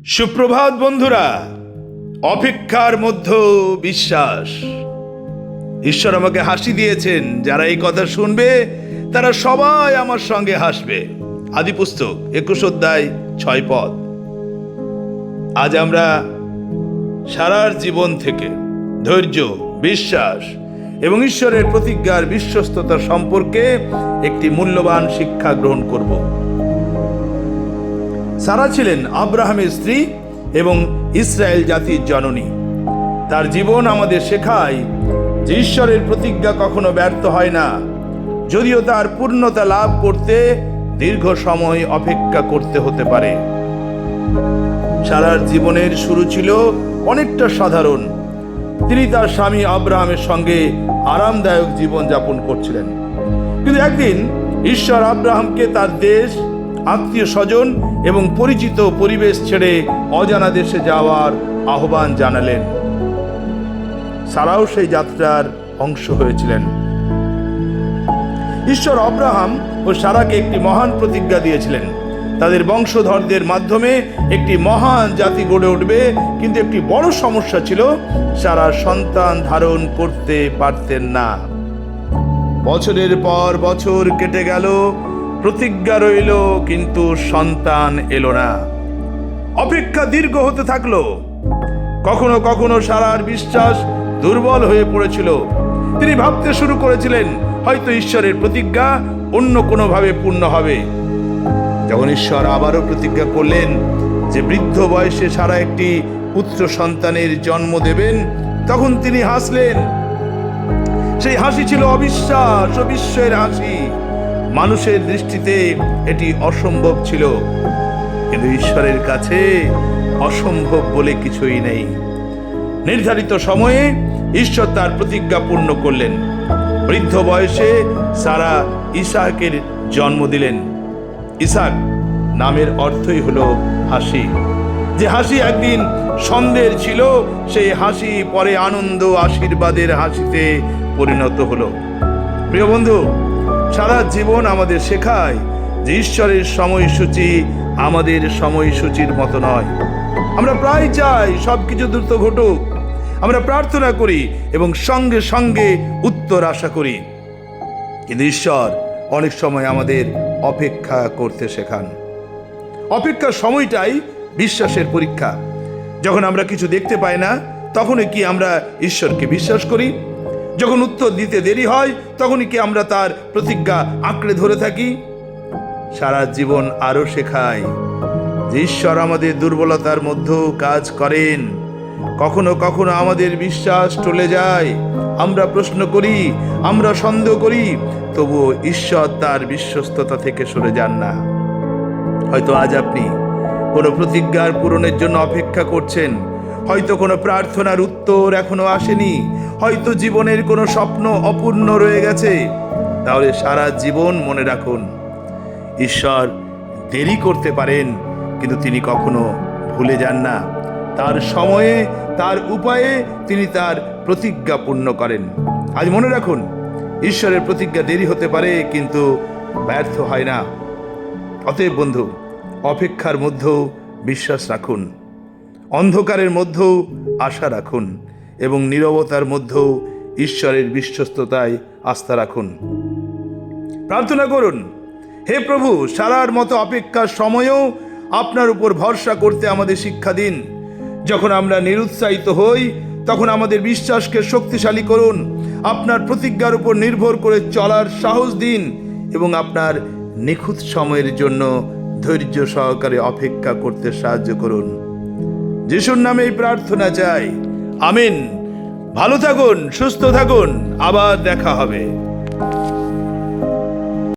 সুপ্রভাত বন্ধুরা। অপেক্ষার মধ্যেও বিশ্বাস। ঈশ্বর আমাকে হাসি দিয়েছেন। যারা এই কথা শুনবে তারা সবাই আমার সঙ্গে হাসবে। আদি পুস্তক 21 অধ্যায় 6 পদ। আজ আমরা সারার জীবন থেকে ধৈর্য, বিশ্বাস এবং ঈশ্বরের প্রতিজ্ঞার বিশ্বস্ততা সম্পর্কে একটি মূল্যবান শিক্ষা গ্রহণ করব। সারা ছিলেন আব্রাহামের স্ত্রী এবং ইসরায়েল জাতির জননী। তার জীবন আমাদের শেখায় যে ঈশ্বরের প্রতিজ্ঞা কখনো ব্যর্থ হয় না, যদিও তার পূর্ণতা লাভ করতে দীর্ঘ সময় অপেক্ষা করতে হতে পারে। সারার জীবনের শুরু ছিল অনেকটা সাধারণ। তিনি তার স্বামী আব্রাহামের সঙ্গে আরামদায়ক জীবন যাপন করছিলেন। কিন্তু একদিন ঈশ্বর আব্রাহামকে তার দেশ, আত্মীয় স্বজন এবং পরিচিত পরিবেশ ছেড়ে অজানা দেশে যাওয়ার আহ্বান জানালেন। সারাও সেই যাত্রার অংশ হয়েছিলেন। ঈশ্বর আব্রাহাম ও সারাকে একটি মহান প্রতিজ্ঞা দিয়েছিলেন। তাদের বংশধরদের মাধ্যমে একটি মহান জাতি গড়ে উঠবে। কিন্তু একটি বড় সমস্যা ছিল, সারা সন্তান ধারণ করতে পারতেন না। বছরের পর বছর কেটে গেল, প্রতিজ্ঞা রইল, কিন্তু সন্তান এলো না। অপেক্ষা দীর্ঘ হতে থাকলো। কখনো কখনো সারার বিশ্বাস দুর্বল হয়ে পড়েছিল। তিনি ভাবতে শুরু করেছিলেন হয়তো ঈশ্বরের প্রতিজ্ঞা অন্য কোনোভাবে পূর্ণ হবে। যখন ঈশ্বর আবারও প্রতিজ্ঞা করলেন যে বৃদ্ধ বয়সে সারা একটি পুত্র সন্তানের জন্ম দেবেন, তখন তিনি হাসলেন। সেই হাসি ছিল অবিশ্বাস ও বিস্ময়ের হাসি। মানুষের দৃষ্টিতে এটি অসম্ভব ছিল, কিন্তু ঈশ্বরের কাছে অসম্ভব বলে কিছুই নেই। নির্ধারিত সময়ে ঈশ্বর তার প্রতিজ্ঞা পূর্ণ করলেন। বৃদ্ধ বয়সে সারা ইসাকের জন্ম দিলেন। ইসাক নামের অর্থই হলো হাসি। যে হাসি একদিন সন্দেহের ছিল, সেই হাসি পরে আনন্দ আশীর্বাদের হাসিতে পরিণত হলো। প্রিয় বন্ধু, সারা জীবন আমাদের শেখায় যে ঈশ্বরের সময়সূচি আমাদের সময়সূচির মতো নয়। আমরা প্রায় চাই সবকিছু দ্রুত ঘটুক। আমরা প্রার্থনা করি এবং সঙ্গে সঙ্গে উত্তর আশা করি, কিন্তু ঈশ্বর অনেক সময় আমাদের অপেক্ষা করতে শেখান। অপেক্ষার সময়টাই বিশ্বাসের পরীক্ষা। যখন আমরা কিছু দেখতে পাই না, তখনই কি আমরা ঈশ্বরকে বিশ্বাস করি? যখন উত্তর দিতে দেরি হয়, তখনই কি আমরা তার প্রতিজ্ঞা আঁকড়ে ধরে থাকি? সারা জীবন আরো শেখায় যে ঈশ্বর আমাদের দুর্বলতার মধ্যেও কাজ করেন। কখনো কখনো আমাদের বিশ্বাস টলে যায়। আমরা প্রশ্ন করি, আমরা সন্দেহ করি, তবুও ঈশ্বর তার বিশ্বস্ততা থেকে সরে যান না। হয়তো আজ আপনি কোনো প্রতিজ্ঞার পূরণের জন্য অপেক্ষা করছেন। হয়তো কোনো প্রার্থনার উত্তর এখনো আসেনি। হয়তো জীবনের কোনো স্বপ্ন অপূর্ণ রয়ে গেছে। তাহলে সারা জীবন মনে রাখুন, ঈশ্বর দেরি করতে পারেন, কিন্তু তিনি কখনো ভুলে যান না। তার সময়ে, তার উপায়ে তিনি তার প্রতিজ্ঞা পূর্ণ করেন। আজ মনে রাখুন, ঈশ্বরের প্রতিজ্ঞা দেরি হতে পারে, কিন্তু ব্যর্থ হয় না। অতএব বন্ধু, অপেক্ষার মধ্যেও বিশ্বাস রাখুন, অন্ধকারের মধ্যেও আশা রাখুন এবং নীরবতার মধ্যেও ঈশ্বরের বিশ্বস্ততায় আস্থা রাখুন। প্রার্থনা করুন, হে প্রভু, সারার মতো অপেক্ষার সময়েও আপনার উপর ভরসা করতে আমাদের শিক্ষা দিন। যখন আমরা নিরুৎসাহিত হই, তখন আমাদের বিশ্বাসকে শক্তিশালী করুন। আপনার প্রতিজ্ঞার উপর নির্ভর করে চলার সাহস দিন এবং আপনার নিখুঁত সময়ের জন্য ধৈর্য সহকারে অপেক্ষা করতে সাহায্য করুন। যিশুর নামে এই প্রার্থনা চাই। আমিন। ভালো থাকুন, সুস্থ থাকুন, আবার দেখা হবে।